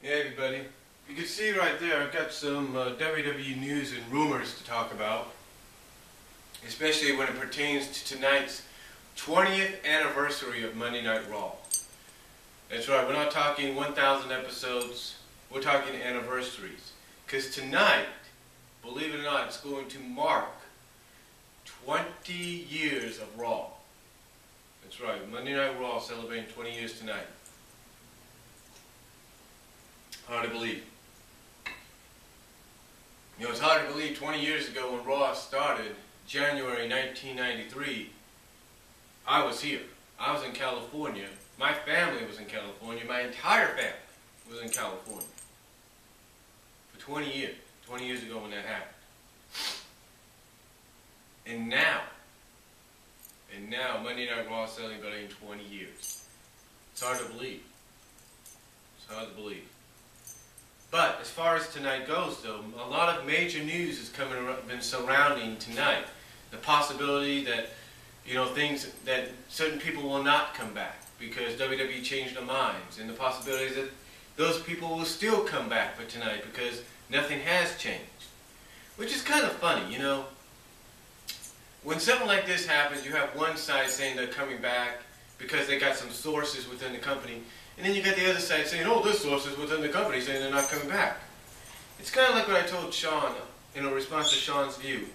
Hey everybody, you can see right there I've got some WWE news and rumors to talk about, especially when it pertains to tonight's 20th anniversary of Monday Night Raw. That's right, we're not talking 1,000 episodes, we're talking anniversaries. Because tonight, believe it or not, it's going to mark 20 years of Raw. That's right, Monday Night Raw celebrating 20 years tonight. Hard to believe. You know, it's hard to believe 20 years ago when Raw started, January 1993, I was here. I was in California. My family was in California. My entire family was in California. For 20 years. 20 years ago when that happened. And now, Monday Night Raw is celebrating 20 years. It's hard to believe. It's hard to believe. But as far as tonight goes, though, a lot of major news has been surrounding tonight. The possibility that, you know, things that certain people will not come back because WWE changed their minds, and the possibilities that those people will still come back for tonight because nothing has changed. Which is kind of funny, you know. When something like this happens, you have one side saying they're coming back because they got some sources within the company. And then you got the other side saying, oh, there's sources within the company saying they're not coming back. It's kind of like what I told Sean in a response to Sean's view.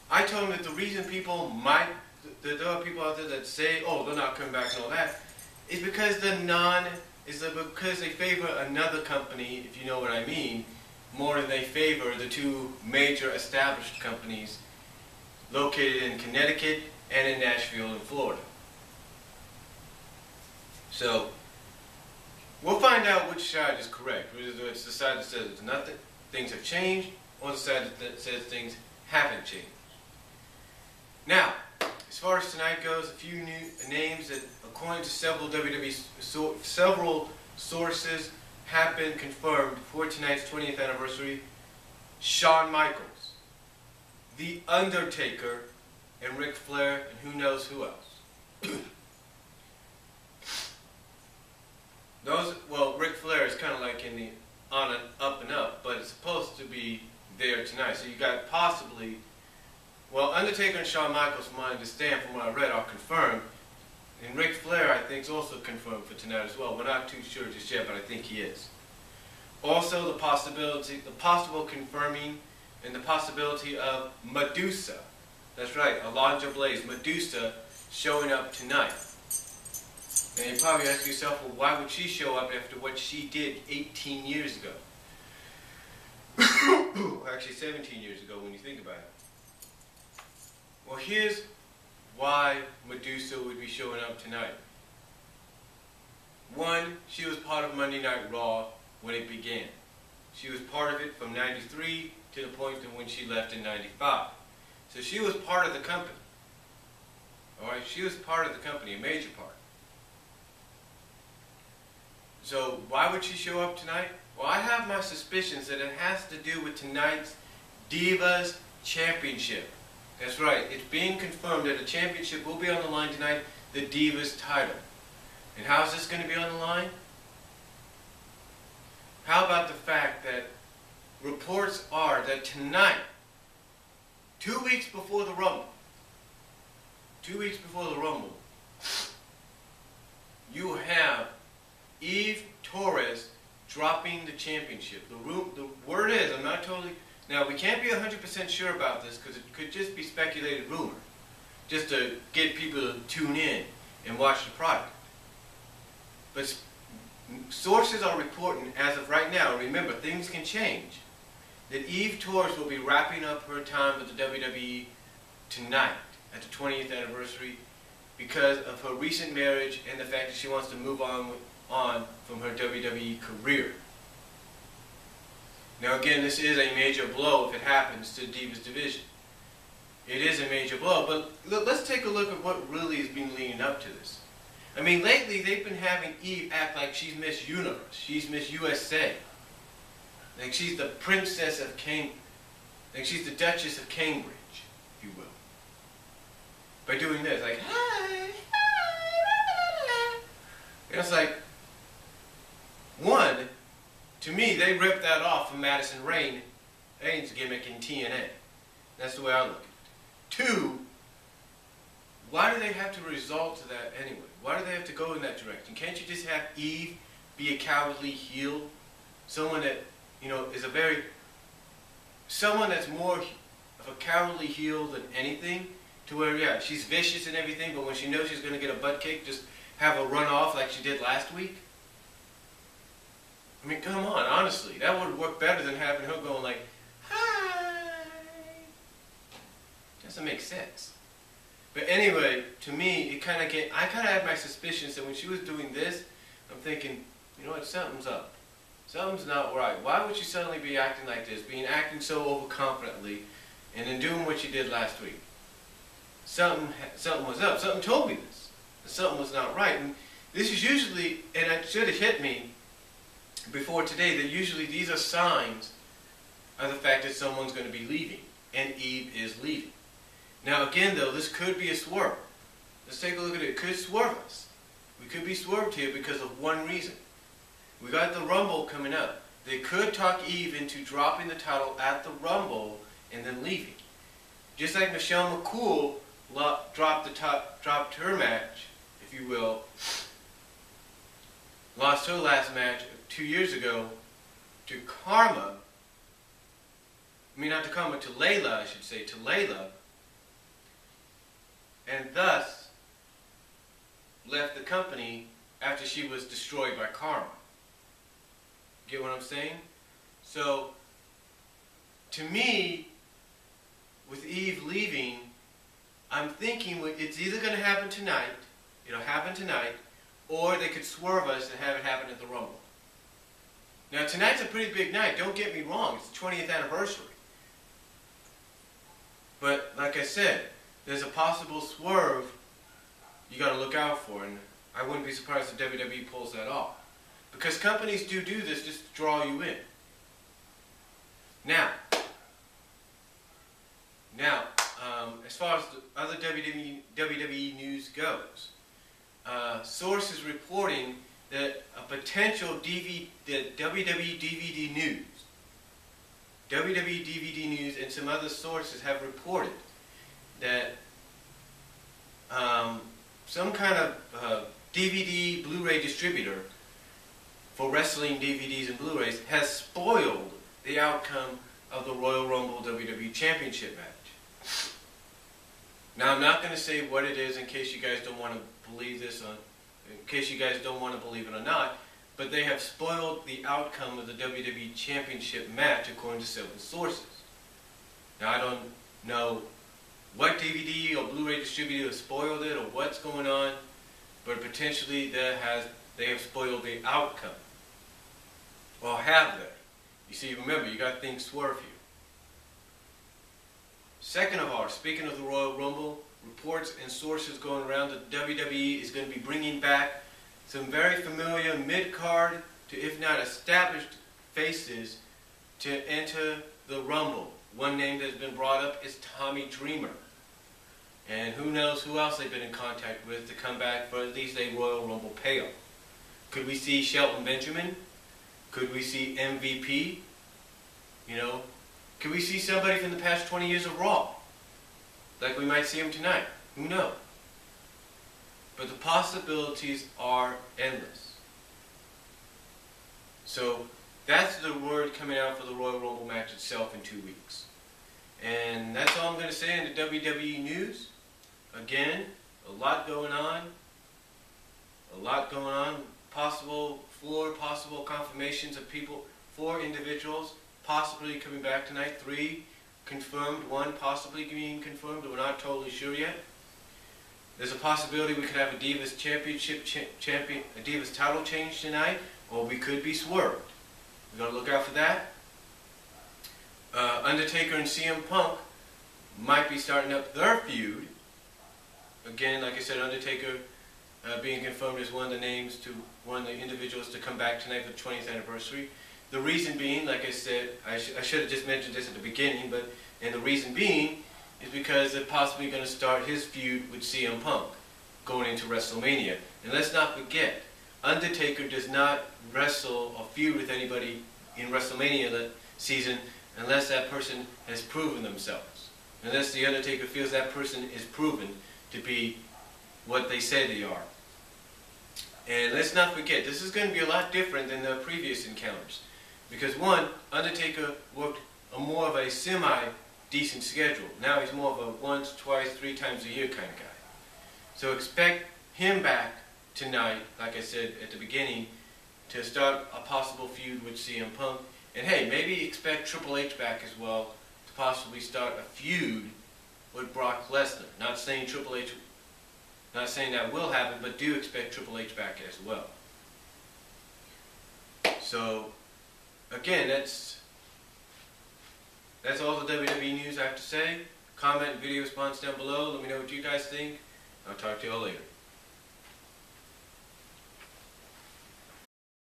I told him that the reason there are people out there that say, oh, they're not coming back and all that, is because because they favor another company, if you know what I mean, more than they favor the two major established companies located in Connecticut and in Nashville and Florida. So, we'll find out which side is correct. Whether it's the side that says it's nothing, things have changed, or the side that says things haven't changed. Now, as far as tonight goes, a few new names that, according to several WWE several sources, have been confirmed for tonight's 20th anniversary. Shawn Michaels, The Undertaker, and Ric Flair, and who knows who else. Ric Flair is kind of like in the on and up and up, but it's supposed to be there tonight. So you got possibly, Undertaker and Shawn Michaels, from what I understand, from what I read, are confirmed. And Ric Flair, I think, is also confirmed for tonight as well. We're not too sure just yet, but I think he is. Also, the possible confirming, and the possibility of Medusa. That's right, Alundra Blaze, Medusa, showing up tonight. And you probably ask yourself, well, why would she show up after what she did 18 years ago? Actually, 17 years ago when you think about it. Well, here's why Medusa would be showing up tonight. One, she was part of Monday Night Raw when it began. She was part of it from 93 to the point of when she left in 95. So she was part of the company. Alright, she was part of the company, a major part. So why would she show up tonight? Well, I have my suspicions that it has to do with tonight's Divas Championship. That's right, it's being confirmed that a championship will be on the line tonight, the Divas title. And how is this going to be on the line? How about the fact that reports are that tonight, 2 weeks before the Rumble, you have Eve Torres dropping the championship. The word is, I'm not totally, now we can't be 100% sure about this because it could just be speculated rumor, just to get people to tune in and watch the product. But sources are reporting, as of right now, remember things can change, that Eve Torres will be wrapping up her time with the WWE tonight at the 20th anniversary because of her recent marriage and the fact that she wants to move on from her WWE career. Now again, this is a major blow if it happens to the Divas division. It is a major blow, but let's take a look at what really has been leading up to this. I mean, lately they've been having Eve act like she's Miss Universe, she's Miss USA, like she's the Princess of Cambridge, like she's the Duchess of Cambridge, if you will. By doing this, like, hi, hi, and it's like, one, To me, they ripped that off from Madison Rain's gimmick in TNA. That's the way I look at it. 2, why do they have to resort to that anyway? Why do they have to go in that direction? Can't you just have Eve be a cowardly heel? Someone that, you know, is someone that's more of a cowardly heel than anything, to where, yeah, she's vicious and everything, but when she knows she's going to get a butt kick, just have a run off like she did last week? I mean, come on, honestly. That would work better than having her going like, hi. Doesn't make sense. But anyway, to me, I kind of had my suspicions that when she was doing this, I'm thinking, you know what, something's up. Something's not right. Why would she suddenly be acting like this, acting so overconfidently, and then doing what she did last week? Something was up. Something told me this. Something was not right. And this is usually, and it should have hit me before today, that usually these are signs of the fact that someone's going to be leaving, and Eve is leaving. Now again though, this could be a swerve. Let's take a look at it. It could swerve us. We could be swerved here because of one reason. We got the Rumble coming up. They could talk Eve into dropping the title at the Rumble and then leaving. Just like Michelle McCool dropped her match, if you will, lost her last match 2 years ago to Karma. I mean, not to Karma, to Layla, I should say, to Layla. And thus left the company after she was destroyed by Karma. Get what I'm saying? So, to me, with Eve leaving, I'm thinking it's either going to happen tonight, or they could swerve us and have it happen at the Rumble. Now, tonight's a pretty big night, don't get me wrong, it's the 20th anniversary. But, like I said, there's a possible swerve you got to look out for, and I wouldn't be surprised if WWE pulls that off. Because companies do this just to draw you in. Now, as far as the other WWE news goes, sources reporting that a potential WWE DVD news, and some other sources have reported that some kind of DVD Blu-ray distributor for wrestling DVDs and Blu-rays has spoiled the outcome of the Royal Rumble WWE Championship match. Now, I'm not going to say what it is in case you guys don't want to believe this, in case you guys don't want to believe it or not, but they have spoiled the outcome of the WWE Championship match according to several sources. Now, I don't know what DVD or Blu-ray distributor has spoiled it or what's going on, but potentially they have spoiled the outcome. Or have they? You see, remember, you got things swerve here. Second of all, speaking of the Royal Rumble, reports and sources going around that WWE is going to be bringing back some very familiar mid-card to, if not established, faces to enter the Rumble. One name that's been brought up is Tommy Dreamer. And who knows who else they've been in contact with to come back for at least a Royal Rumble payoff. Could we see Shelton Benjamin? Could we see MVP? You know, could we see somebody from the past 20 years of Raw? Like we might see him tonight. Who knows? But the possibilities are endless. So that's the word coming out for the Royal Rumble match itself in 2 weeks. And that's all I'm going to say in the WWE news. Again, a lot going on. Four possible confirmations of people, 4 individuals possibly coming back tonight, 3 confirmed, 1 possibly being confirmed, we're not totally sure yet. There's a possibility we could have a Divas a Divas title change tonight, or we could be swerved. We've got to look out for that. Undertaker and CM Punk might be starting up their feud. Again, like I said, Undertaker being confirmed as one of the individuals to come back tonight for the 20th anniversary. The reason being, like I said, I should have just mentioned this at the beginning, and the reason being is because they're possibly going to start his feud with CM Punk going into WrestleMania. And let's not forget, Undertaker does not wrestle or feud with anybody in WrestleMania season unless that person has proven themselves. Unless the Undertaker feels that person is proven to be what they say they are. And let's not forget, this is going to be a lot different than the previous encounters. Because one, Undertaker worked more of a semi-decent schedule. Now he's more of a once, twice, 3 times a year kind of guy. So expect him back tonight, like I said at the beginning, to start a possible feud with CM Punk. And hey, maybe expect Triple H back as well to possibly start a feud with Brock Lesnar. Not saying that will happen, but do expect Triple H back as well. So, again, that's all the WWE news I have to say. Comment, video response down below. Let me know what you guys think. I'll talk to you all later.